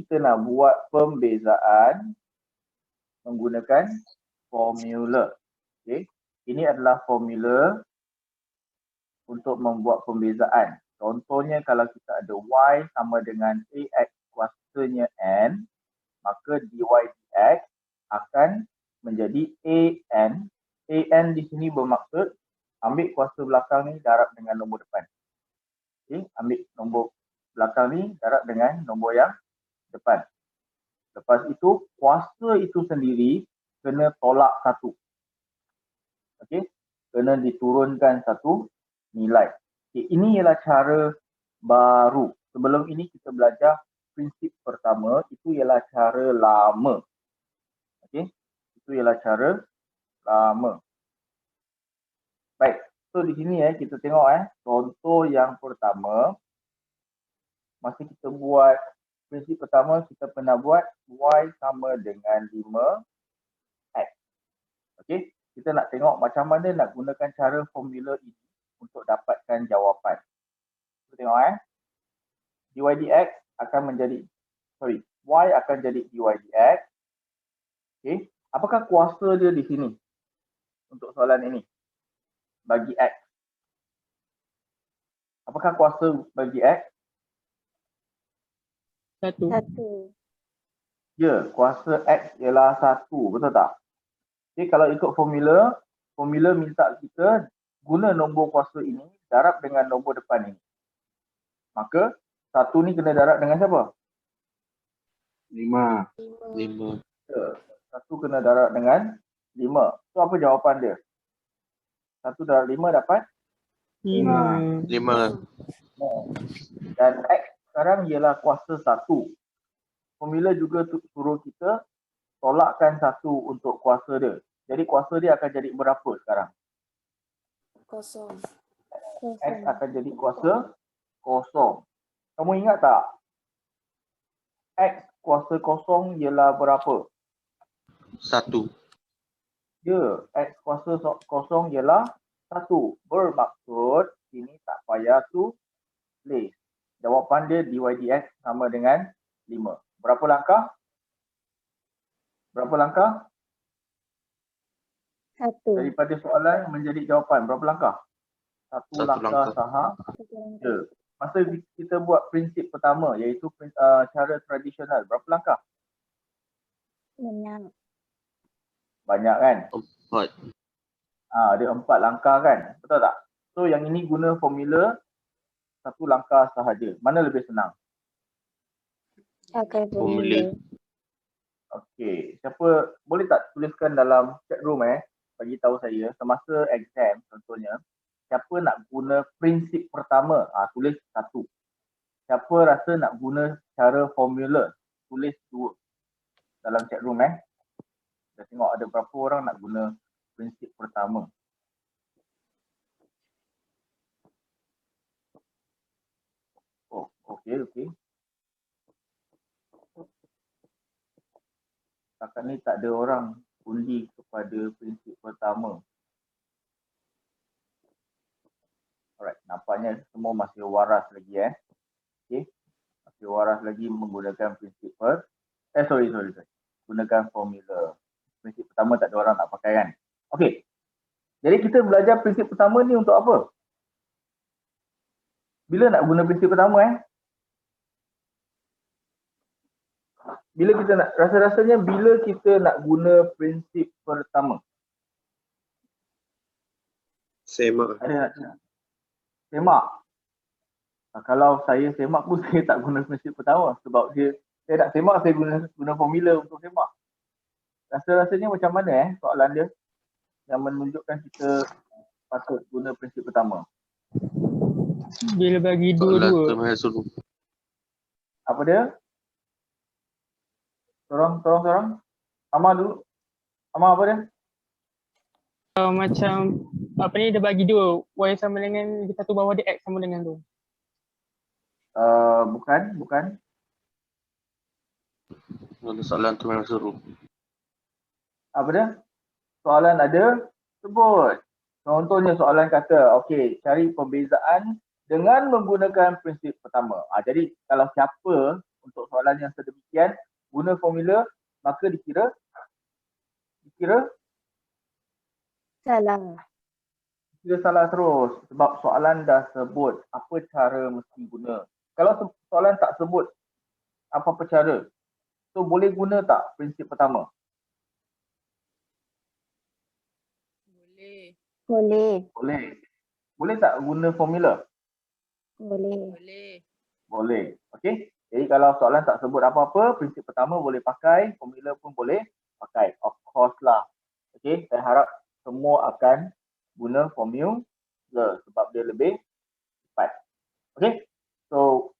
kita nak buat pembezaan menggunakan formula. Okay. Ini adalah formula untuk membuat pembezaan. Contohnya kalau kita ada y sama dengan ax kuasanya n, maka dy dx akan menjadi an. An di sini bermaksud ambil kuasa belakang ni darab dengan nombor depan. Okay. Ambil nombor belakang ni darab dengan nombor yang depan. Lepas itu, kuasa itu sendiri kena tolak satu. Okey, kena diturunkan satu nilai. Okay, ini ialah cara baru. Sebelum ini kita belajar prinsip pertama, itu ialah cara lama. Okey, itu ialah cara lama. Baik, so di sini kita tengok contoh yang pertama. Masa kita buat prinsip pertama, kita pernah buat y sama dengan 5x. Okey, kita nak tengok macam mana nak gunakan cara formula ini untuk dapatkan jawapan. Kita tengok dy dx akan menjadi, y akan jadi dy dx. Okey, apakah kuasa dia di sini untuk soalan ini bagi x? Apakah kuasa bagi x? Satu. Ya, kuasa x ialah 1, betul tak? Okay, kalau ikut formula minta kita guna nombor kuasa ini darab dengan nombor depan ini. Maka 1 ni kena darab dengan siapa? 5. Ya, 1 kena darab dengan 5. So apa jawapan dia? 1 darab 5 dapat? 5. Dan x sekarang ialah kuasa 1. Formula juga suruh kita tolakkan 1 untuk kuasa dia. Jadi kuasa dia akan jadi berapa sekarang? Kosong. X akan jadi kuasa kosong. Kamu ingat tak? X kuasa kosong ialah berapa? 1. Ya, X kuasa kosong ialah 1. Bermaksud ini tak payah tulis. Jawapan dia dy dx sama dengan 5. Berapa langkah? Berapa langkah? 1. Daripada soalan menjadi jawapan, berapa langkah? Satu langkah sahaja. Masa kita buat prinsip pertama, iaitu cara tradisional, berapa langkah? Banyak. Banyak kan? 4. Ada 4 langkah kan? Betul tak? So yang ini guna formula 1 langkah sahaja. Mana lebih senang? Pakai Formula. Okey, siapa boleh tak tuliskan dalam chat room bagi tahu saya semasa exam contohnya, siapa nak guna prinsip pertama, tulis 1. Siapa rasa nak guna cara formula, tulis 2 dalam chat room Kita tengok ada berapa orang nak guna prinsip pertama. Oh, okey. Setakat ni tak ada orang undi kepada prinsip pertama. Alright, nampaknya semua masih waras lagi Okey. Masih waras lagi menggunakan prinsip gunakan formula. Prinsip pertama tak ada orang nak pakai kan. Okey. Jadi kita belajar prinsip pertama ni untuk apa? Bila nak guna prinsip pertama Bila kita nak, rasa-rasanya bila kita nak guna prinsip pertama? Semak. Semak. Kalau saya semak pun saya tak guna prinsip pertama sebab saya nak semak, saya guna formula untuk semak. Rasa-rasanya macam mana soalan dia yang menunjukkan kita patut guna prinsip pertama? Bila bagi dua-dua. Apa dia? Sorang. Amar dulu. Amar apa dia? Macam apa ni, dia bagi dua, y sama dengan satu bawah dia, x sama dengan tu. Bukan. Ada soalan tu memang suruh. Apa dia? Soalan ada, sebut. Contohnya soalan kata, okey, cari pembezaan dengan menggunakan prinsip pertama. Jadi kalau siapa untuk soalan yang sedemikian guna formula, maka dikira Salah. salah terus sebab soalan dah sebut apa cara mesti guna. Kalau soalan tak sebut apa-apa cara, so boleh guna tak prinsip pertama? Boleh. Boleh. Boleh. Boleh tak guna formula? Boleh. Boleh. Boleh. Okey. Jadi kalau soalan tak sebut apa-apa, prinsip pertama boleh pakai, formula pun boleh pakai. Of course lah. Okey, saya harap semua akan guna formula sebab dia lebih cepat. Okey. So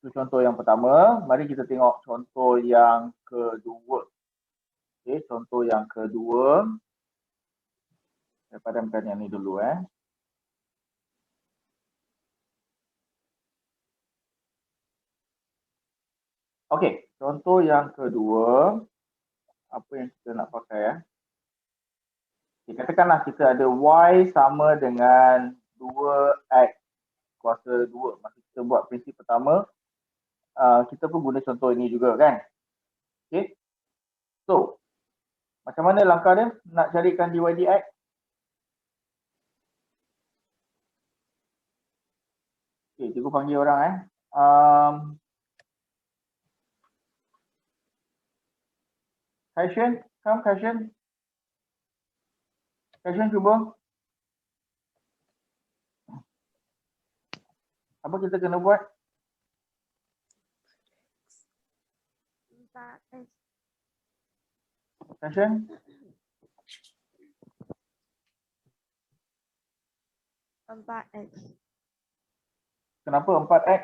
itu contoh yang pertama. Mari kita tengok contoh yang kedua. Okey, contoh yang kedua. Saya padamkan yang ni dulu Okey, contoh yang kedua. Apa yang kita nak pakai Okay, katakanlah kita ada Y sama dengan 2X kuasa 2. Masa kita buat prinsip pertama, kita pun guna contoh ini juga kan. Okay. So, macam mana langkah dia nak carikan dy dx? Okay, cikgu panggil orang Kaishan, come Kaishan. Kaishan cuba. Apa kita kena buat? 4x. Kaishan? Kenapa 4x?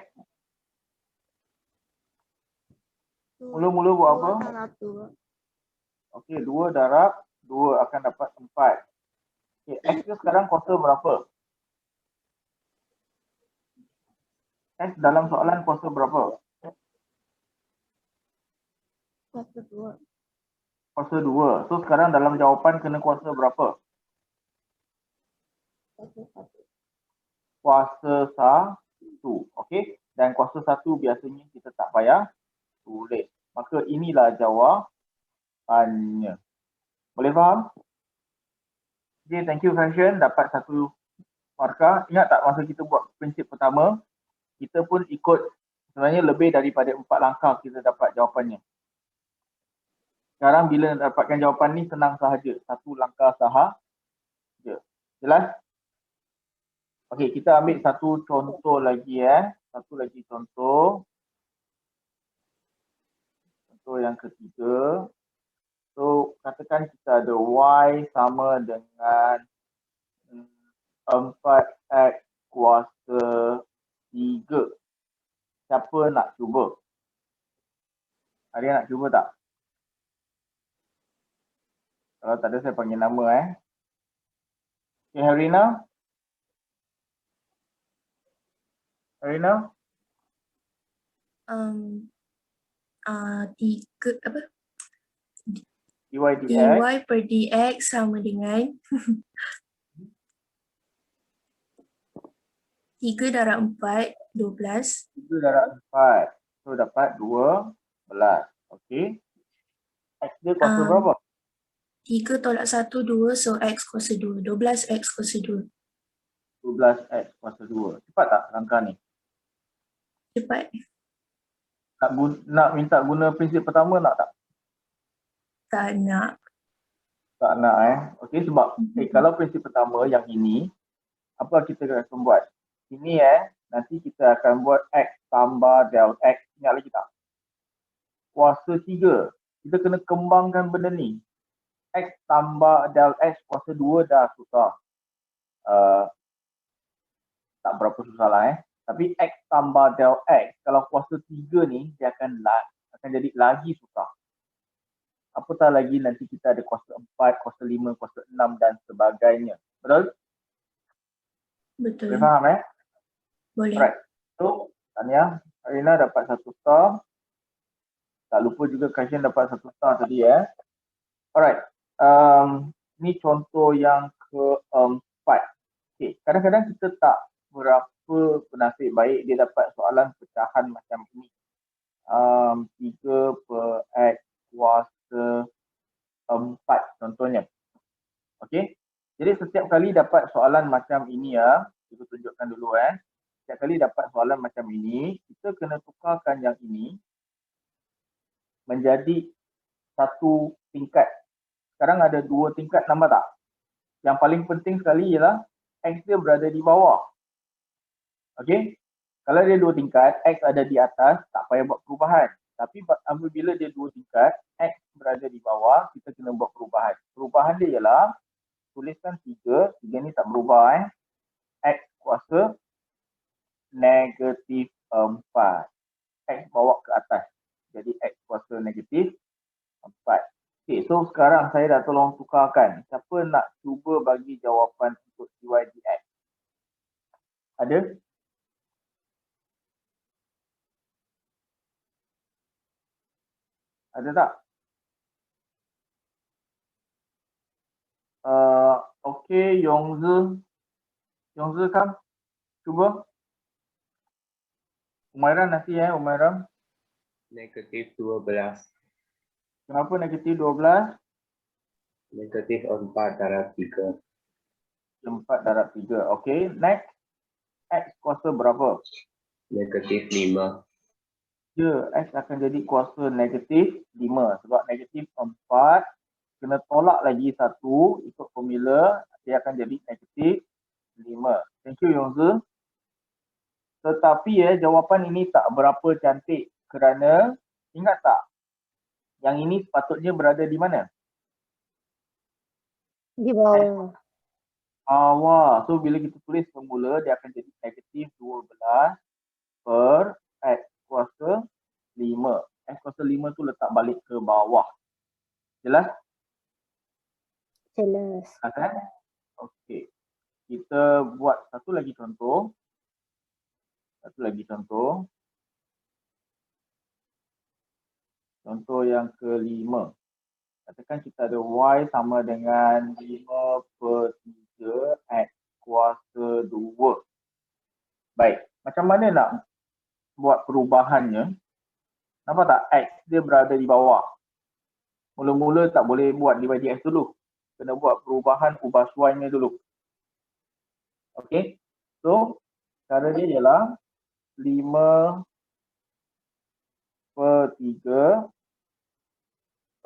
Mula-mula buat apa? Okey, 2 darab 2 akan dapat 4. Okey, X tu sekarang kuasa berapa? X dalam soalan kuasa berapa? Kuasa 2. Kuasa 2. So sekarang dalam jawapan kena kuasa berapa? Kuasa 1. Okey. Dan kuasa 1 biasanya kita tak payah tulis. Maka inilah jawapannya. Boleh faham? Okay, thank you Fashion. Dapat 1 markah. Ingat tak masa kita buat prinsip pertama, kita pun ikut sebenarnya lebih daripada 4 langkah kita dapat jawapannya. Sekarang bila dapatkan jawapan ni senang sahaja. 1 langkah sahaja. Jelas? Okey, kita ambil satu contoh lagi Satu lagi contoh. Contoh yang ketiga. So, katakan kita ada Y sama dengan 4X kuasa 3. Siapa nak cuba? Ada yang nak cuba tak? Kalau tak ada saya panggil nama Okay, Harina? Harina? 3 apa? dy dx. dy per dx sama dengan 3 darab 4, 12. 3 darab 4. So dapat 12. Okey. X dia kuasa berapa? 3 tolak 1, 2. So x kuasa 2. 12x kuasa 2. 12x kuasa 2. Cepat tak langkah ni? Cepat. Nak minta guna prinsip pertama nak tak? Tak nak. Tak nak Okey, sebab kalau prinsip pertama yang ini, apa kita akan buat? Ini nanti kita akan buat X tambah del X. Ingat lagi tak? Kuasa 3. Kita kena kembangkan benda ni. X tambah del X kuasa 2 dah susah. Tak berapa susah lah Tapi X tambah del X, kalau kuasa 3 ni, dia akan jadi lagi susah. Apatah lagi nanti kita ada kuasa 4, kuasa 5, kuasa 6 dan sebagainya. Betul? Betul. Boleh faham Boleh. Alright. So, Tania, Arina dapat 1 star. Tak lupa juga Kashin dapat 1 star tadi Alright. Ni contoh yang keempat. Okay. Kadang-kadang kita tak berapa bernasib baik dia dapat soalan pecahan macam ini. 3 per X kuasa 4 contohnya. Okey. Jadi setiap kali dapat soalan macam ini ya, kita tunjukkan dulu Setiap kali dapat soalan macam ini, kita kena tukarkan yang ini menjadi satu tingkat. Sekarang ada 2 tingkat, nampak tak? Yang paling penting sekali ialah X dia berada di bawah. Okey. Kalau dia 2 tingkat, X ada di atas, tak payah buat perubahan. Tapi apabila dia 2 tingkat, X berada di bawah, kita kena buat perubahan. Perubahan dia ialah tuliskan 3 ni tak berubah X kuasa negatif 4. X bawa ke atas. Jadi X kuasa negatif 4. Okay, so sekarang saya dah tolong tukarkan. Siapa nak cuba bagi jawapan untuk dy dx? Ada? Ada tak? Okay, Yongzi kan? Cuba. Umairah nanti Umairah. Negatif 12. Kenapa negatif 12? Negatif 4 darab 3. 4 darab 3. Okay, next. X kuasa berapa? Negatif 5. Ya, X akan jadi kuasa negatif 5. Sebab negatif 4 kena tolak lagi 1 ikut formula, dia akan jadi negatif 5. Thank you Yongzi. Tetapi jawapan ini tak berapa cantik kerana ingat tak? Yang ini sepatutnya berada di mana? Di bawah. Bawah. So bila kita tulis formula, dia akan jadi negatif 12 per X kuasa 5. X kuasa 5 tu letak balik ke bawah. Jelas? Jelas. Kan? Okey. Kita buat satu lagi contoh. Contoh yang kelima. Katakan kita ada Y sama dengan 5 per 3 X kuasa 2. Baik. Macam mana nak buat perubahannya? Nampak tak? X dia berada di bawah. Mula-mula tak boleh buat dy dx dulu. Kena buat perubahan ubah Y-nya dulu. Okey. So, cara dia ialah 5 per 3.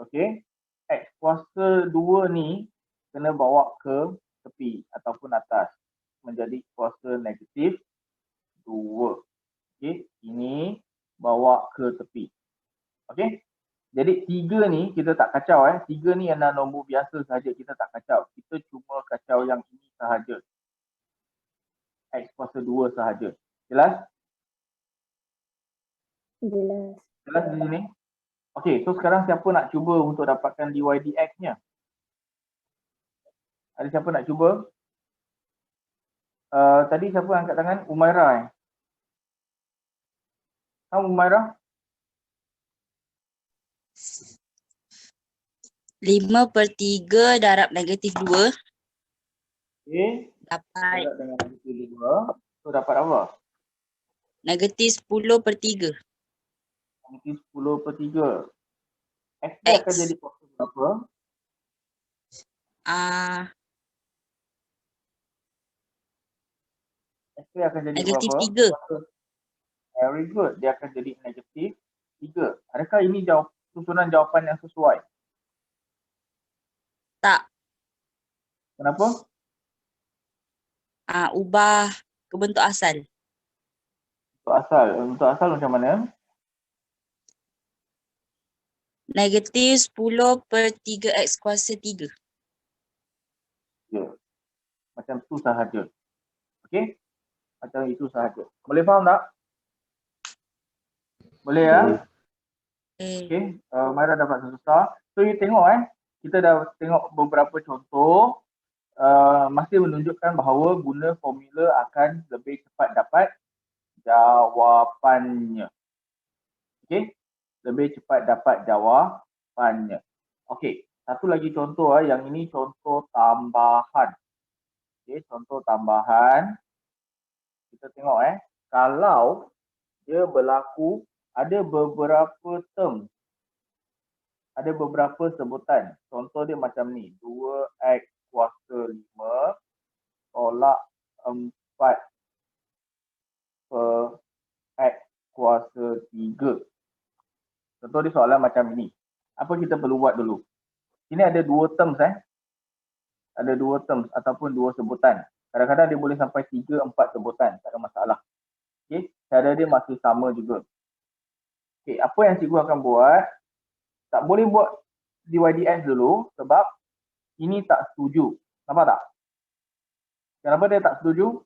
Okey. X kuasa 2 ni kena bawa ke tepi ataupun atas. Menjadi kuasa negatif 2. Okey. Ini bawa ke tepi. Okey. Jadi 3 ni kita tak kacau 3 ni adalah nombor biasa sahaja, kita tak kacau. Kita cuma kacau yang ini sahaja. X kuasa 2 sahaja. Jelas? Jelas. Jelas di sini? Okey, so sekarang siapa nak cuba untuk dapatkan dy dx-nya? Ada siapa nak cuba? Tadi siapa angkat tangan? Umairah Umairah? 5 per 3 darab negatif 2. Okey. Dapat Darab dengan negatif 2. So dapat apa? negatif 10 per 3. Negatif 10 per 3. X dia akan jadi kuasa berapa? X dia akan jadi Negatif berapa? 3. Very good. Dia akan jadi negatif 3. Adakah ini susunan jawapan yang sesuai? Tak. Kenapa? Ubah ke bentuk asal. Untuk asal macam mana? Negatif 10 per 3x kuasa 3. Ya. Macam tu sahaja. Okey? Macam itu sahaja. Boleh faham tak? Boleh ya? Okey. Mara dapat susah. So you tengok kita dah tengok beberapa contoh. Masih menunjukkan bahawa guna formula akan lebih cepat dapat jawapannya. Okey? Lebih cepat dapat jawapannya. Okey, satu lagi contoh yang ini contoh tambahan. Okey, contoh tambahan. Kita tengok kalau dia berlaku ada beberapa term. Ada beberapa sebutan. Contoh dia macam ni. 2x kuasa 5 tolak 4 per x kuasa 3. Contoh dia soalan macam ini. Apa kita perlu buat dulu? Sini ada 2 terms Ada 2 terms ataupun 2 sebutan. Kadang-kadang dia boleh sampai 3, 4 sebutan. Tak ada masalah. Okey, cara dia masih sama juga. Okey, apa yang cikgu akan buat? Tak boleh buat dydx dulu sebab ini tak setuju. Nampak tak? Kenapa dia tak setuju?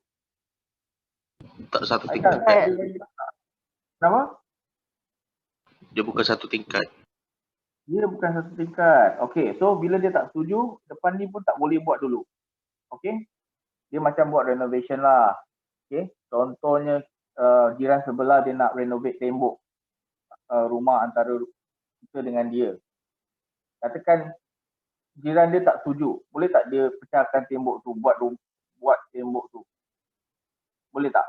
Tak satu Aikal, tingkat. kenapa? Dia bukan satu tingkat. Dia bukan satu tingkat. Okey, so bila dia tak setuju, depan ni pun tak boleh buat dulu. Okey? Dia macam buat renovation lah. Okey? Contohnya jiran sebelah dia nak renovate tembok rumah antara kita dengan dia. Katakan jiran dia tak setuju. Boleh tak dia pecahkan tembok tu, buat tembok tu? Boleh tak?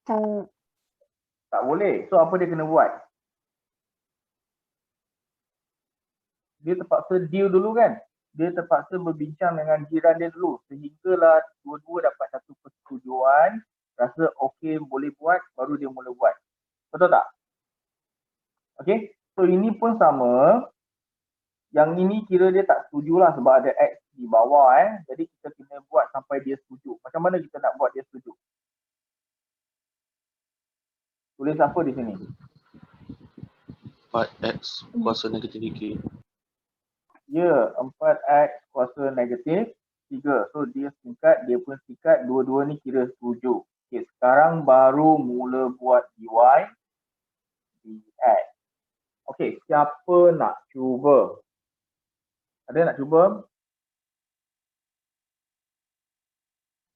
Tak. Tak boleh. So apa dia kena buat? Dia terpaksa deal dulu kan? Dia terpaksa berbincang dengan jiran dia dulu sehinggalah dua-dua dapat satu persetujuan, rasa okey boleh buat, baru dia mula buat. Betul tak? Okey? So ini pun sama. Yang ini kira dia tak setujulah sebab ada X di bawah Jadi kita kena buat sampai dia setuju. Macam mana kita nak buat dia setuju? Tulis apa di sini? 4x kuasa negatif 3. Ya, 4x kuasa negatif 3. So dia setingkat, dia pun setingkat, dua-dua ni kira setuju. Okay, sekarang baru mula buat dy dx. Okay, siapa nak cuba? Ada nak cuba?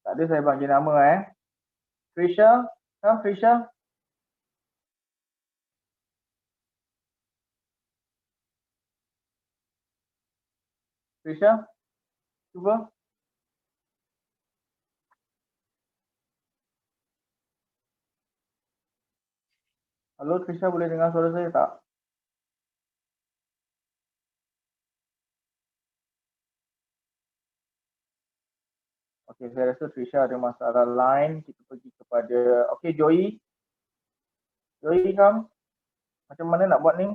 Tak ada, saya bagi nama Trisha? Trisha? Trisha? Cuba. Halo Trisha, boleh dengar suara saya tak? Okey, saya rasa Trisha ada masalah line. Kita pergi kepada, okey Joey. Joey, kam. Macam mana nak buat ni?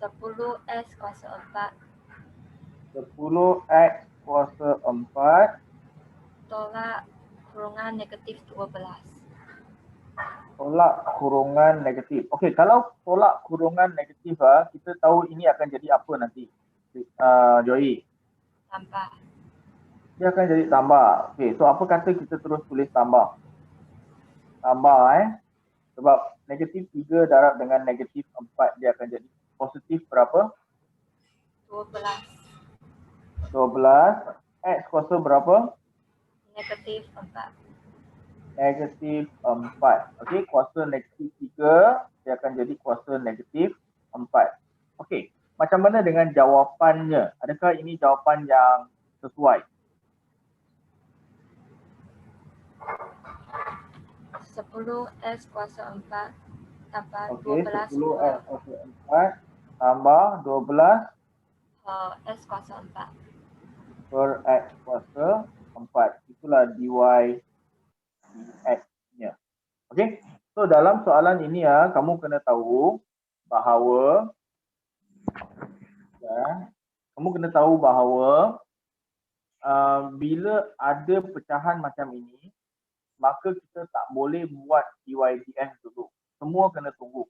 10x kuasa 4 10x kuasa 4 tolak kurungan negatif 12. tolak kurungan negatif. Okey, kalau tolak kurungan negatif kita tahu ini akan jadi apa nanti? Joey. Tambah. Dia akan jadi tambah. Okey, so apa kata kita terus tulis tambah? Tambah sebab negatif 3 darab dengan negatif 4 dia akan jadi positif berapa? 12. 12. X kuasa berapa? Negatif 4. Negatif 4. Okey, kuasa negatif 3 dia akan jadi kuasa negatif 4. Okey, macam mana dengan jawapannya? Adakah ini jawapan yang sesuai? 10x kuasa 4 tambah Okey, 12 10x kuasa 4 tambah 12 x kuasa 4. per x kuasa 4. Itulah dy dx-nya. Okey, so dalam soalan ini kamu kena tahu bahawa bila ada pecahan macam ini, maka kita tak boleh buat dy dx dulu. Semua kena tunggu.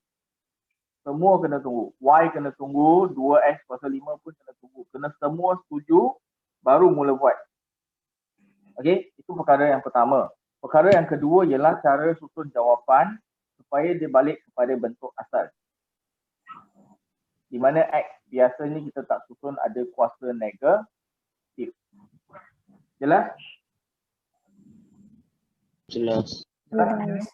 Y kena tunggu, 2x kuasa 5 pun kena tunggu. Kena semua setuju, baru mula buat. Okey, itu perkara yang pertama. Perkara yang kedua ialah cara susun jawapan supaya dia balik kepada bentuk asal. Di mana X biasanya kita tak susun ada kuasa negatif. Jelas? Jelas. Jelas.